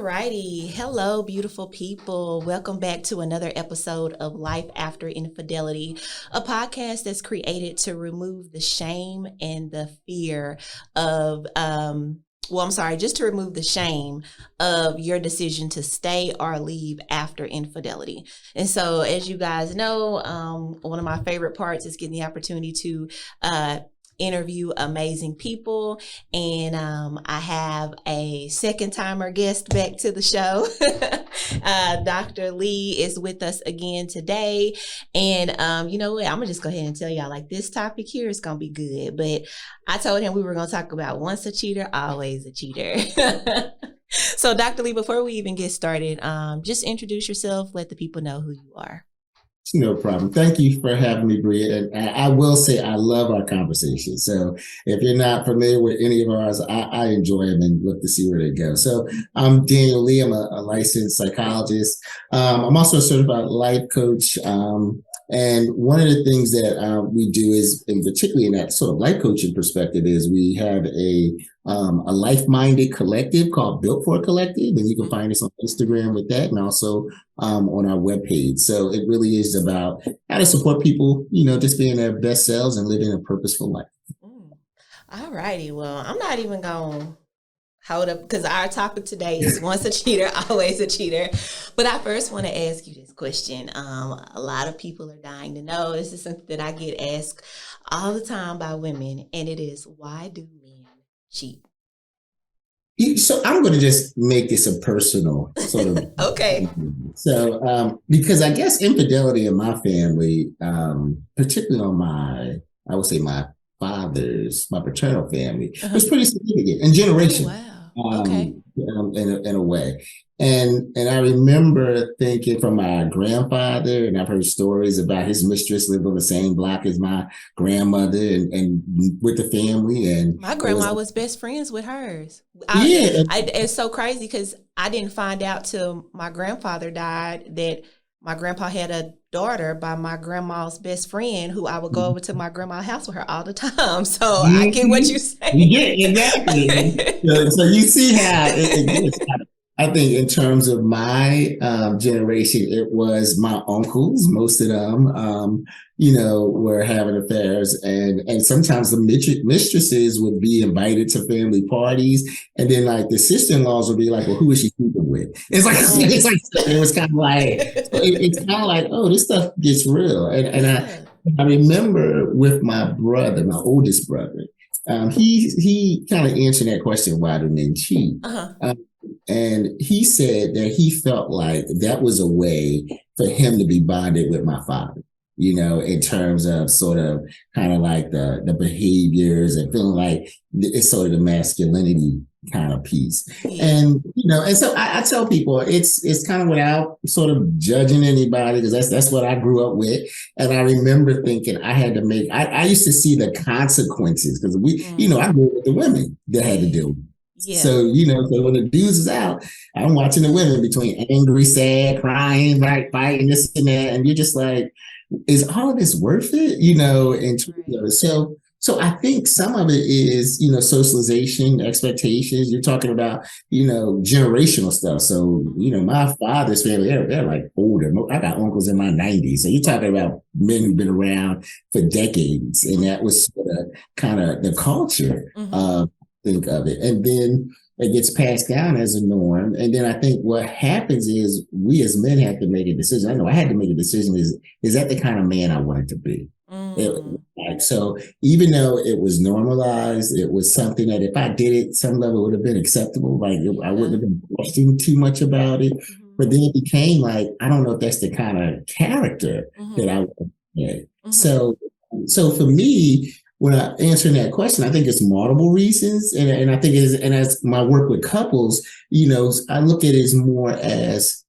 Righty. Hello, beautiful people. Welcome back to another episode of Life After Infidelity, a podcast that's created to remove the shame and the fear of, just to remove the shame of your decision to stay or leave after infidelity. And so, as you guys know, one of my favorite parts is getting the opportunity to, interview amazing people. And I have a second timer guest back to the show. Dr. Lee is with us again today. And you know what? I'm going to just go ahead and tell y'all, like, this topic here is going to be good. But I told him we were going to talk about once a cheater, always a cheater. So, Dr. Lee, before we even get started, just introduce yourself. Let the people know who you are. No problem. Thank you for having me, Bria. And I will say I love our conversation. So if you're not familiar with any of ours, I enjoy them and look to see where they go. So I'm Daniel Lee. I'm a licensed psychologist. I'm also a certified life coach. And one of the things that we do is, and particularly in that sort of life coaching perspective, is we have a life-minded collective called Built for a Collective, and you can find us on Instagram with that, and also on our webpage. So it really is about how to support people, just being their best selves and living a purposeful life. All righty. Well, I'm not even going to hold up because our topic today is once a cheater, always a cheater. But I first want to ask you this question. A lot of people are dying to know. This is something that I get asked all the time by women, and it is, why do men cheat? So I'm going to just make this a personal sort of okay. So because I guess infidelity in my family, particularly on I would say my paternal family, was pretty significant and generational. Oh, wow. Okay. In a way. And I remember thinking from my grandfather, and I've heard stories about his mistress lived on the same block as my grandmother and with the family. And my grandma was best friends with hers. It's so crazy because I didn't find out till my grandfather died that my grandpa had a daughter by my grandma's best friend, who I would go over to my grandma's house with her all the time. So I get what you're saying. Yeah, exactly. so you see how I think in terms of my generation, it was my uncles, most of them, were having affairs. And sometimes the mistresses would be invited to family parties. And then like the sister-in-laws would be like, well, who is she sleeping with? It's like it was kind of like, it's kind of like, oh, this stuff gets real. And I remember with my brother, my oldest brother, he kind of answered that question, why do men cheat? And he said that he felt like that was a way for him to be bonded with my father, in terms of sort of kind of like the behaviors and feeling like it's sort of the masculinity kind of piece. Yeah. And, and so I tell people it's kind of without sort of judging anybody, because that's what I grew up with. And I remember thinking I had to I used to see the consequences because I grew up with the women that had to deal with it. Yeah. So, so when the dudes is out, I'm watching the women between angry, sad, crying, like fighting, this and that. And you're just like, is all of this worth it? So I think some of it is, socialization, expectations. You're talking about, generational stuff. So, my father's family, they're like older. I got uncles in my 90s. So you're talking about men who've been around for decades. And that was sort of kind of the culture think of it. And then it gets passed down as a norm. And then I think what happens is we as men have to make a decision. I know I had to make a decision. Is that the kind of man I wanted to be? So even though it was normalized, it was something that if I did it, some level would have been acceptable. Like I wouldn't have been questioning too much about it. But then it became like, I don't know if that's the kind of character that I want to have. So for me, when I answering that question, I think it's multiple reasons. And I think as my work with couples, I look at it as more as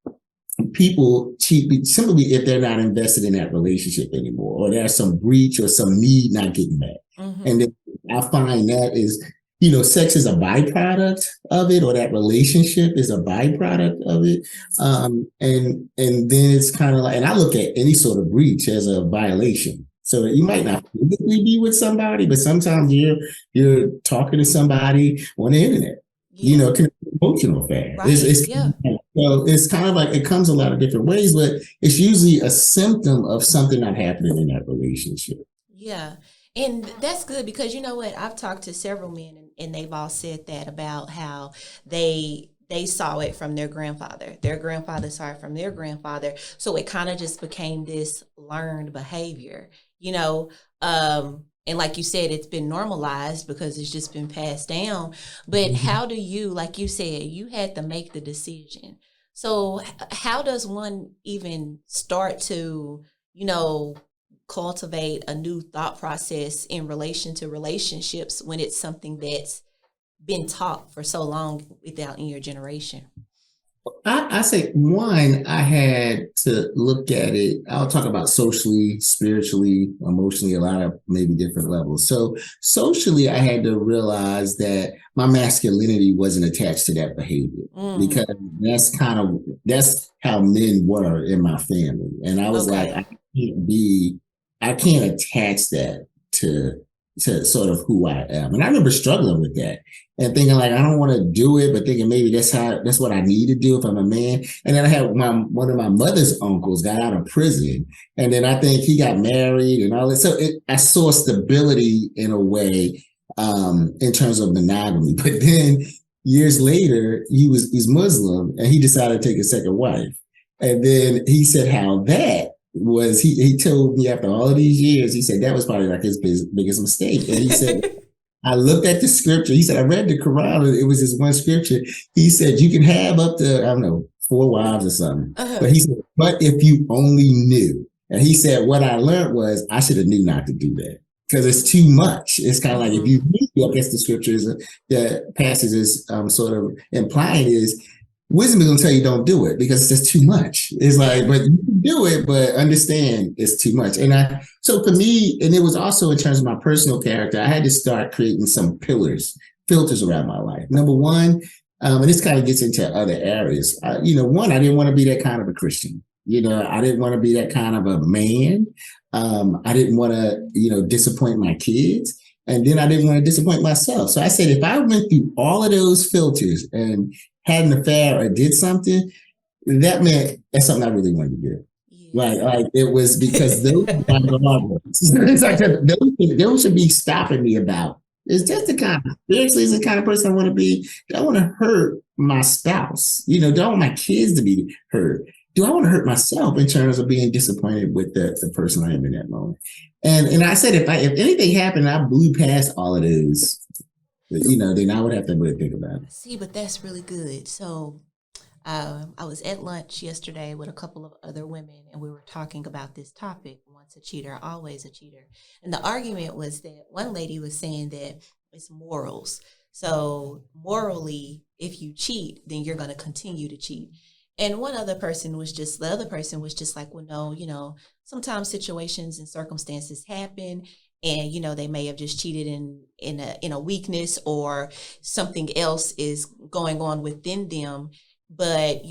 people cheat simply if they're not invested in that relationship anymore, or there's some breach or some need not getting met. And then I find that is, sex is a byproduct of it, or that relationship is a byproduct of it. And then it's kind of like, and I look at any sort of breach as a violation. So you might not physically be with somebody, but sometimes you're talking to somebody on the internet. Yeah. It can be an emotional affair. Right. Yeah. Well, it's kind of like it comes a lot of different ways, but it's usually a symptom of something not happening in that relationship. Yeah. And that's good because you know what? I've talked to several men and they've all said that about how they saw it from their grandfather. Their grandfather saw it from their grandfather. So it kind of just became this learned behavior, you know. And like you said, it's been normalized because it's just been passed down. But Mhm. how do you, like you said, you had to make the decision. So how does one even start to, you know, cultivate a new thought process in relation to relationships when it's something that's been taught for so long without in your generation? I say one, I had to look at it. I'll talk about socially, spiritually, emotionally, a lot of maybe different levels. So socially, I had to realize that my masculinity wasn't attached to that behavior Mm, because that's how men were in my family. And I was like, okay. I can't attach that to to sort of who I am. And I remember struggling with that and thinking like I don't want to do it, but thinking maybe that's what I need to do if I'm a man. And then I had one of my mother's uncles got out of prison, and then I think he got married and all that. So I saw stability in a way in terms of monogamy. But then years later, he's Muslim and he decided to take a second wife. And then he said how that was he told me after all of these years, he said that was probably like his biggest mistake. And he said I looked at the scripture. He said, I read the Quran. It was this one scripture. He said, you can have up to, I don't know, 4 wives or something. Uh-huh. But he said, but if you only knew. And he said, what I learned was I should have knew not to do that because it's too much. It's kind of like if Mm-hmm. you read, I guess the scriptures, the passage is sort of implying is wisdom is going to tell you don't do it because it's just too much. It's like, Yeah. but you can do it, but understand it's too much. So for me, and it was also in terms of my personal character, I had to start creating some filters around my life. Number one, and this kind of gets into other areas. One, I didn't want to be that kind of a Christian. I didn't want to be that kind of a man. I didn't want to, disappoint my kids. And then I didn't want to disappoint myself. So I said, if I went through all of those filters and had an affair or did something, that meant that's something I really wanted to do. Yeah. Like it was because those are my guardrails. It's like those should be stopping me about. It's just Yeah. the kind of spiritually is the kind of person I want to be. Do I want to hurt my spouse? Do I want my kids to be hurt? Do I want to hurt myself in terms of being disappointed with the person I am in that moment? And I said if anything happened, I blew past all of those, then I would have to really think about it. See, but that's really good. So I was at lunch yesterday with a couple of other women, and we were talking about this topic: once a cheater, always a cheater. And the argument was that one lady was saying that it's morals. So morally, if you cheat, then you're going to continue to cheat. And the other person was just like, well, no, sometimes situations and circumstances happen, and they may have just cheated in a weakness, or something else is going on within them. But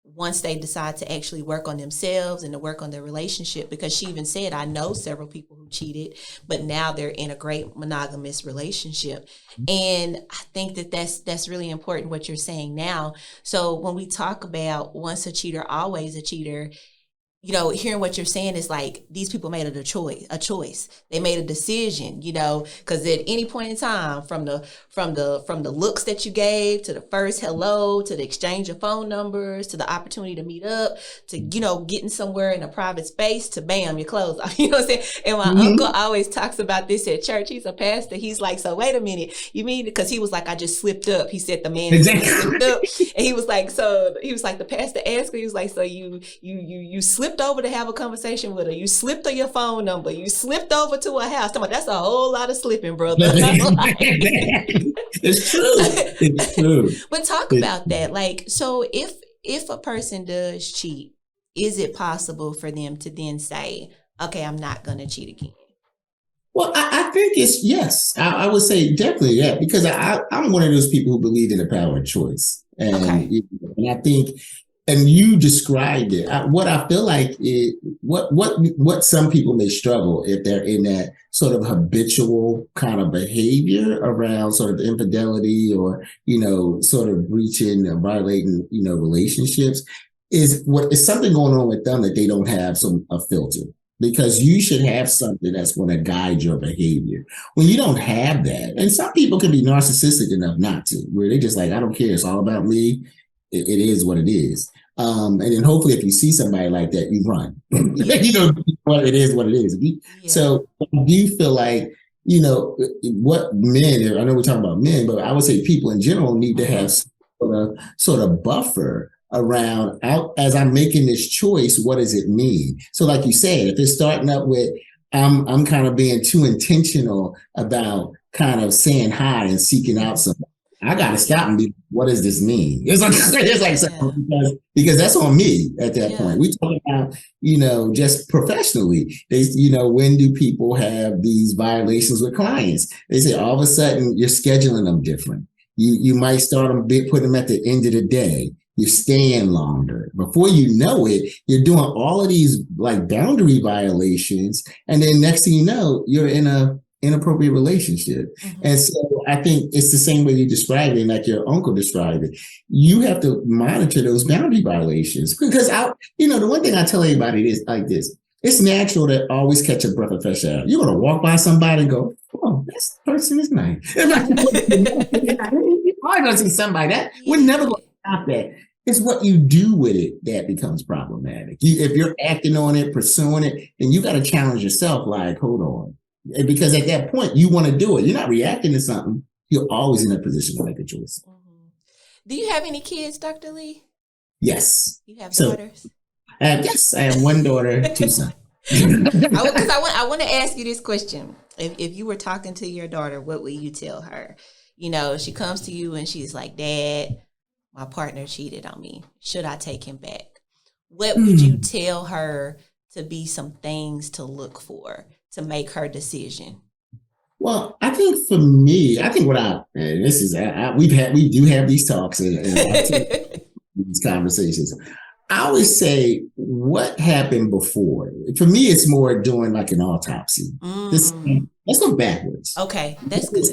once they decide to actually work on themselves and to work on their relationship, because she even said, I know several people who cheated, but now they're in a great monogamous relationship. And I think that that's really important what you're saying now. So when we talk about once a cheater, always a cheater, hearing what you're saying is like these people made it a choice. They made a decision, because at any point in time, from the looks that you gave to the first hello, to the exchange of phone numbers, to the opportunity to meet up, to getting somewhere in a private space, to bam, your clothes off. You know what I'm saying? And my uncle Mm-hmm. always talks about this at church. He's a pastor. He's like, so wait a minute, you mean, because he was like, I just slipped up. He said the man said he slipped Exactly. up, and he was like, the pastor asked him, he was like, so you slipped over to have a conversation with her. You slipped on your phone number. You slipped over to her house. That's a whole lot of slipping, brother. It's true. It's true. But talk It's about true. that. Like, so if a person does cheat, is it possible for them to then say, okay, I'm not going to cheat again? Well, I think it's yes. I would say definitely yeah, because I'm one of those people who believe in the power of choice, Okay. and I think and you described it. What I feel like is what some people may struggle if they're in that sort of habitual kind of behavior around sort of infidelity or sort of breaching and violating relationships is what is something going on with them that they don't have a filter. Because you should have something that's going to guide your behavior. When you don't have that, and some people can be narcissistic enough not to, where they just like, I don't care, it's all about me. It is what it is. And then hopefully if you see somebody like that, you run. Yeah. It is what it is. Yeah. So do you feel like, what men, I know we're talking about men, but I would say people in general need to have sort of buffer around as I'm making this choice, what does it mean? So like you said, if it's starting up with, I'm kind of being too intentional about kind of saying hi and seeking out somebody, I got to stop and be, what does this mean? It's like because that's on me at that point. We talk about, just professionally, when do people have these violations with clients? They say all of a sudden you're scheduling them different. You might start them, put them at the end of the day. You're staying longer. Before you know it, you're doing all of these like boundary violations. And then next thing you know, you're in a inappropriate relationship. Mm-hmm. And so I think it's the same way you described it, like your uncle described it. You have to monitor those boundary violations. Because the one thing I tell everybody is like this. It's natural to always catch a breath of fresh air. You're going to walk by somebody and go, oh, this person is nice. You're probably going to see somebody that we're never going to stop that. It's what you do with it that becomes problematic. If you're acting on it, pursuing it, then you got to challenge yourself like, hold on. Because at that point, you want to do it. You're not reacting to something. You're always in a position to make a choice. Mm-hmm. Do you have any kids, Dr. Lee? Yes. You have daughters? Yes, I have one daughter, 2 sons. Because I want to ask you this question. If you were talking to your daughter, what would you tell her? She comes to you and she's like, Dad, my partner cheated on me. Should I take him back? What would you tell her to be some things to look for to make her decision? Well, I think for me, we do have these talks and these conversations. I always say, what happened before? For me, it's more doing like an autopsy. Let's go backwards. Okay, that's good.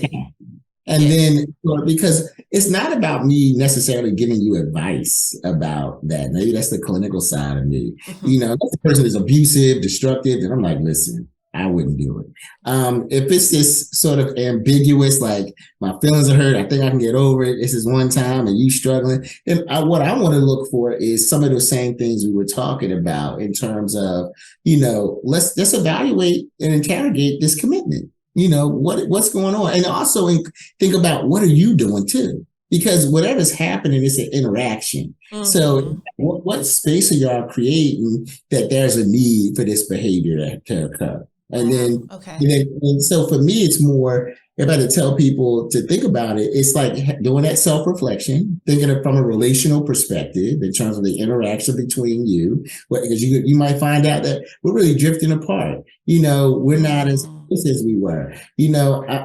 And then, because it's not about me necessarily giving you advice about that. Maybe that's the clinical side of me. Mm-hmm. If the person is abusive, destructive, then I'm like, listen, I wouldn't do it. If it's this sort of ambiguous, like my feelings are hurt, I think I can get over it, this is one time and you struggling, then what I want to look for is some of the same things we were talking about in terms of, let's evaluate and interrogate this commitment. What's going on? And also think about what are you doing too? Because whatever's happening is an interaction. Mm-hmm. So what space are y'all creating that there's a need for this behavior to occur? And then, and so for me, it's more, if I had to tell people to think about it, it's like doing that self-reflection, thinking of from a relational perspective in terms of the interaction between you, because you might find out that we're really drifting apart. We're not as close as we were,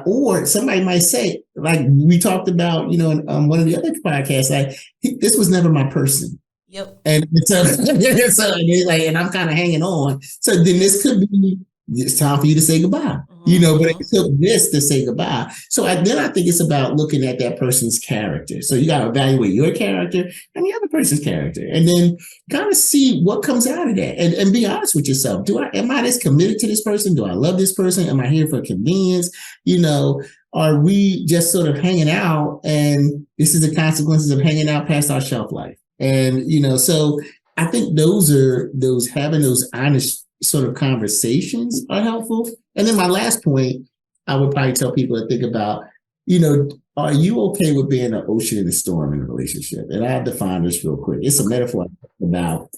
or somebody might say, like we talked about, in one of the other podcasts, like this was never my person. Yep. And so and I'm kind of hanging on. So then this could be, it's time for you to say goodbye, but it took this to say goodbye. So then I think it's about looking at that person's character. So you got to evaluate your character and the other person's character, and then kind of see what comes out of that, and be honest with yourself. Am I this committed to this person? Do I love this person? Am I here for convenience? Are we just sort of hanging out, and this is the consequences of hanging out past our shelf life? And, so I think having those honest sort of conversations are helpful. And then my last point, I would probably tell people to think about, are you okay with being an ocean in a storm in a relationship? And I'll define this real quick. It's a metaphor about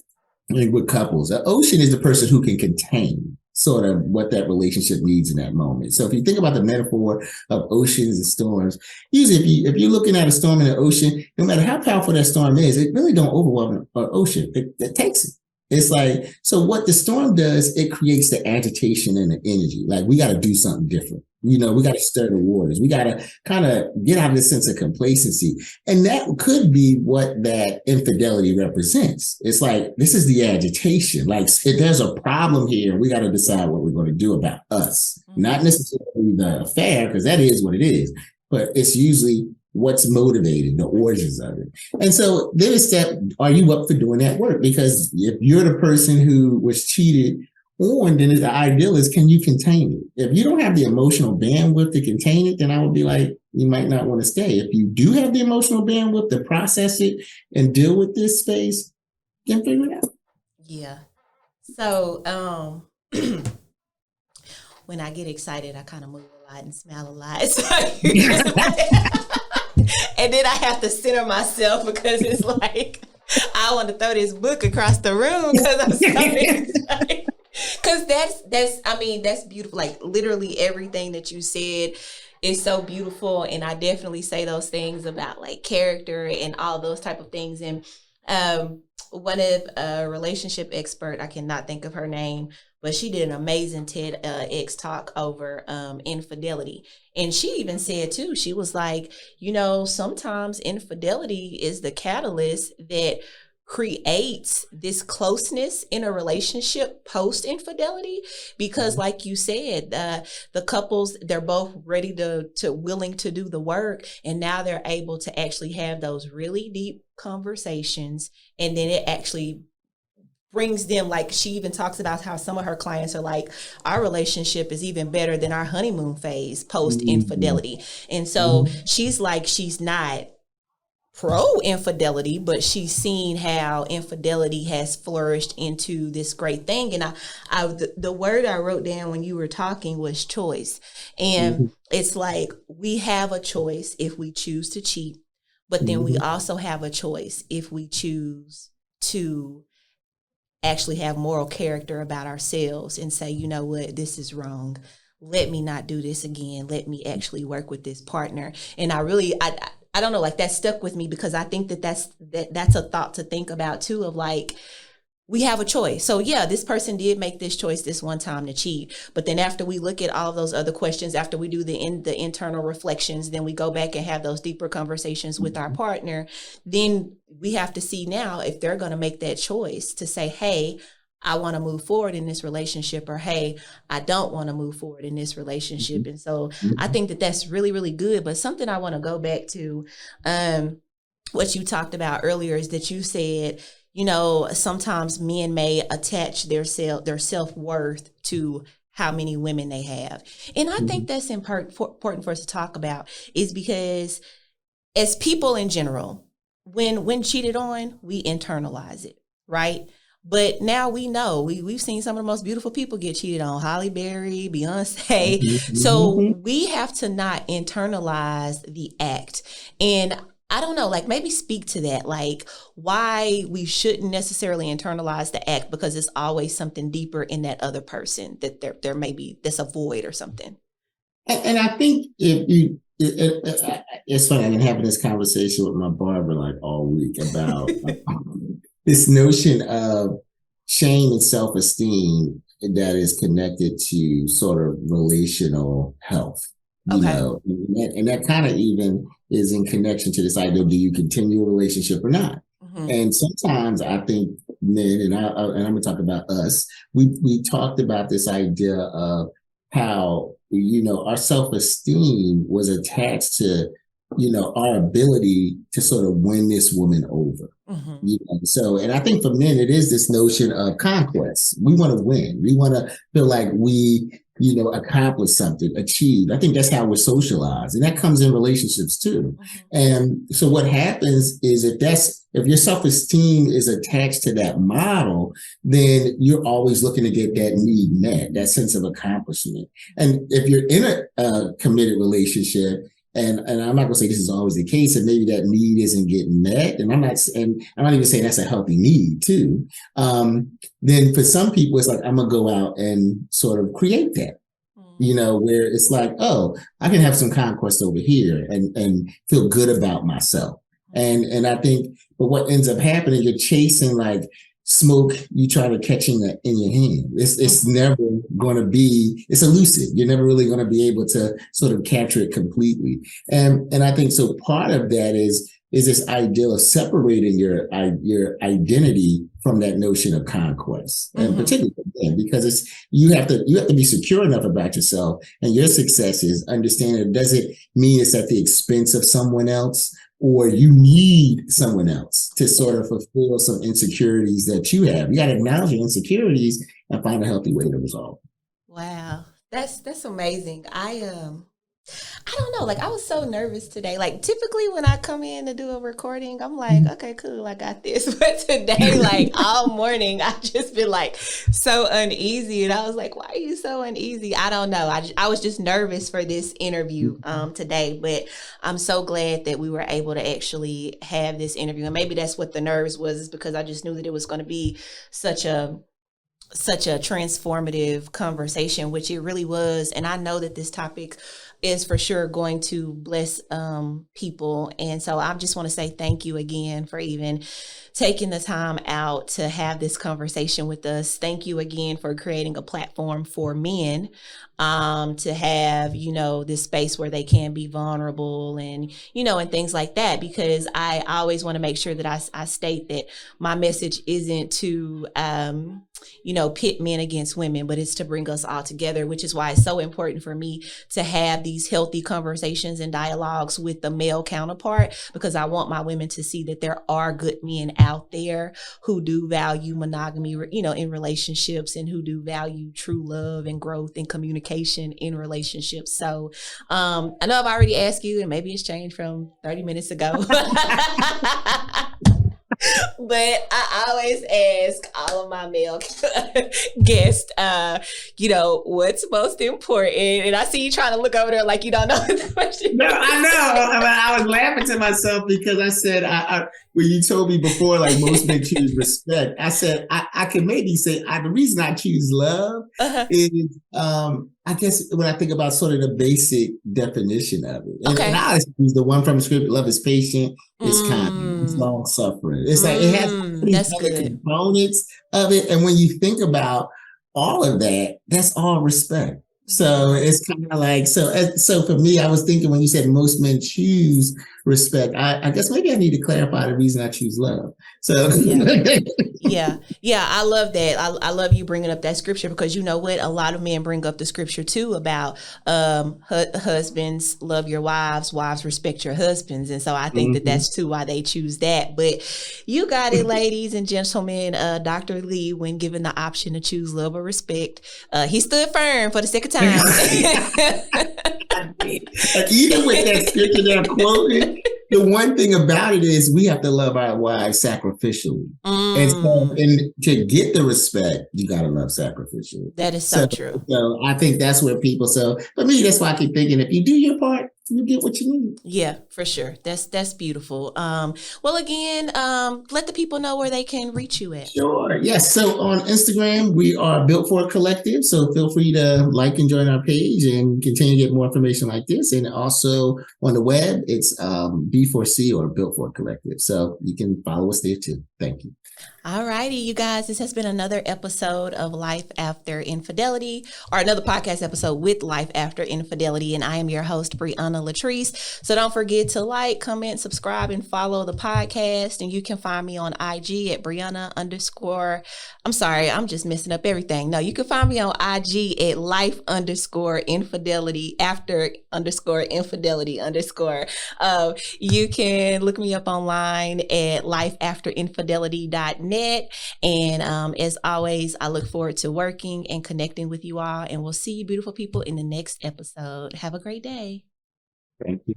with couples. An ocean is the person who can contain sort of what that relationship needs in that moment. So if you think about the metaphor of oceans and storms, usually if you're looking at a storm in the ocean, no matter how powerful that storm is, it really don't overwhelm an ocean. It takes it. It's like, so what the storm does, it creates the agitation and the energy. Like, we got to do something different. We got to stir the waters. We got to kind of get out of this sense of complacency. And that could be what that infidelity represents. It's like, this is the agitation. Like, if there's a problem here, we got to decide what we're going to do about us. Not necessarily the affair, because that is what it is, but it's usually what's motivating the origins of it. And so then it's that, are you up for doing that work? Because if you're the person who was cheated on, then the ideal is, can you contain it? If you don't have the emotional bandwidth to contain it, then I would be like, you might not want to stay. If you do have the emotional bandwidth to process it and deal with this space, then figure it out. Yeah. So when I get excited, I kind of move a lot and smile a lot. So and then I have to center myself because it's like, I want to throw this book across the room because I'm so excited. Because that's beautiful. Like, literally everything that you said is so beautiful. And I definitely say those things about like character and all those type of things. And one of a relationship expert, I cannot think of her name, but she did an amazing TEDx talk over infidelity. And she even said too, she was like, sometimes infidelity is the catalyst that creates this closeness in a relationship post infidelity, because like you said, the couples, they're both ready to willing to do the work, and now they're able to actually have those really deep conversations, and then it actually brings them, like she even talks about how some of her clients are like, our relationship is even better than our honeymoon phase post infidelity. And so she's like, she's not pro infidelity, but she's seen how infidelity has flourished into this great thing. And the word I wrote down when you were talking was choice. And it's like, we have a choice if we choose to cheat, but then we also have a choice if we choose to actually have moral character about ourselves and say, you know what, this is wrong. Let me not do this again. Let me actually work with this partner. And I don't know, like that stuck with me because I think that's a thought to think about too, of like, we have a choice. So yeah, this person did make this choice this one time to cheat. But then after we look at all those other questions, after we do the internal reflections, then we go back and have those deeper conversations with our partner. Then we have to see now if they're going to make that choice to say, hey, I want to move forward in this relationship, or hey, I don't want to move forward in this relationship. And so I think that that's really, really good. But something I want to go back to, what you talked about earlier is that you said, sometimes men may attach their self-worth to how many women they have. And I think that's important for us to talk about, is because as people in general, when cheated on, we internalize it, right? But now we know, we've seen some of the most beautiful people get cheated on, Halle Berry, Beyonce. So we have to not internalize the act. And I don't know, like maybe speak to that, like why we shouldn't necessarily internalize the act, because it's always something deeper in that other person that there may be this a void or something. And I think it's funny, I've been having this conversation with my barber like all week about this notion of shame and self-esteem that is connected to sort of relational health. And that kind of even is in connection to this idea, do you continue a relationship or not? And sometimes I think men, and I'm going to talk about us, we talked about this idea of how, our self-esteem was attached to, our ability to sort of win this woman over. So, and I think for men, it is this notion of conquest. We want to win. We want to feel like we, accomplish something, achieved. I think that's how we're socialized. And that comes in relationships too. And so what happens is if your self-esteem is attached to that model, then you're always looking to get that need met, that sense of accomplishment. And if you're in a committed relationship, and I'm not going to say this is always the case, and maybe that need isn't getting met, and I'm not even saying that's a healthy need too. Then for some people, it's like, I'm going to go out and sort of create that, where it's like, oh, I can have some conquest over here and feel good about myself. And I think, but what ends up happening, you're chasing like smoke you try to catch in your hand. It's never going to be, it's elusive. You're never really going to be able to sort of capture it completely. And I think so part of that is this ideal of separating your identity from that notion of conquest, and particularly because you have to be secure enough about yourself and your successes. Understand it doesn't mean it's at the expense of someone else, or you need someone else to sort of fulfill some insecurities that you have. You got to acknowledge your insecurities and find a healthy way to resolve. Wow, that's amazing. I don't know. Like, I was so nervous today. Like, typically when I come in to do a recording, I'm like, okay, cool, I got this. But today, like, all morning, I just been like so uneasy. And I was like, why are you so uneasy? I don't know. I was just nervous for this interview today. But I'm so glad that we were able to actually have this interview. And maybe that's what the nerves was, is because I just knew that it was going to be such a transformative conversation, which it really was. And I know that this topic is for sure going to bless people. And so I just want to say thank you again for even taking the time out to have this conversation with us. Thank you again for creating a platform for men to have, this space where they can be vulnerable and, and things like that, because I always want to make sure that I state that my message isn't to, pit men against women, but it's to bring us all together, which is why it's so important for me to have these healthy conversations and dialogues with the male counterpart, because I want my women to see that there are good men out there who do value monogamy, in relationships, and who do value true love and growth and communication in relationships. So I know I've already asked you, and maybe it's changed from 30 minutes ago. But I always ask all of my male guests, what's most important? And I see you trying to look over there like you don't know the question. No, I know. I was laughing to myself because I said, when you told me before, like most men choose respect, I said, I can maybe say the reason I choose love is, I guess when I think about sort of the basic definition of it. And I always use the one from the script: love is patient, it's kind, it's long suffering. It's like it has these other components of it. And when you think about all of that, that's all respect. So it's kind of like, so for me, I was thinking when you said most men choose respect, I guess maybe I need to clarify the reason I choose love. So yeah, I love that. I love you bringing up that scripture, because you know what? A lot of men bring up the scripture too about husbands love your wives, wives respect your husbands. And so I think that that's too why they choose that. But you got it, ladies and gentlemen. Dr. Lee, when given the option to choose love or respect, he stood firm for the second time. Even with that scripture that I'm quoting, the one thing about it is we have to love our wives sacrificially. And to get the respect, you got to love sacrificially. That is so true. So I think that's where so for me, that's why I keep thinking, if you do your part, you get what you need. Yeah, for sure. That's beautiful. Well, again, let the people know where they can reach you at. Sure. Yes. So on Instagram, we are Built For It Collective. So feel free to like and join our page and continue to get more information like this. And also on the web, it's B4C or Built For It Collective. So you can follow us there too. Thank you. All righty, you guys, this has been another episode of Life After Infidelity, or another podcast episode with Life After Infidelity. And I am your host, Brianna Latrice. So don't forget to like, comment, subscribe, and follow the podcast. And you can find me on IG at Brianna _. I'm sorry, I'm just messing up everything. No, you can find me on IG at Life _Infidelity after _Infidelity _. You can look me up online at lifeafterinfidelity.net. And as always, I look forward to working and connecting with you all. And we'll see you beautiful people in the next episode. Have a great day. Thank you.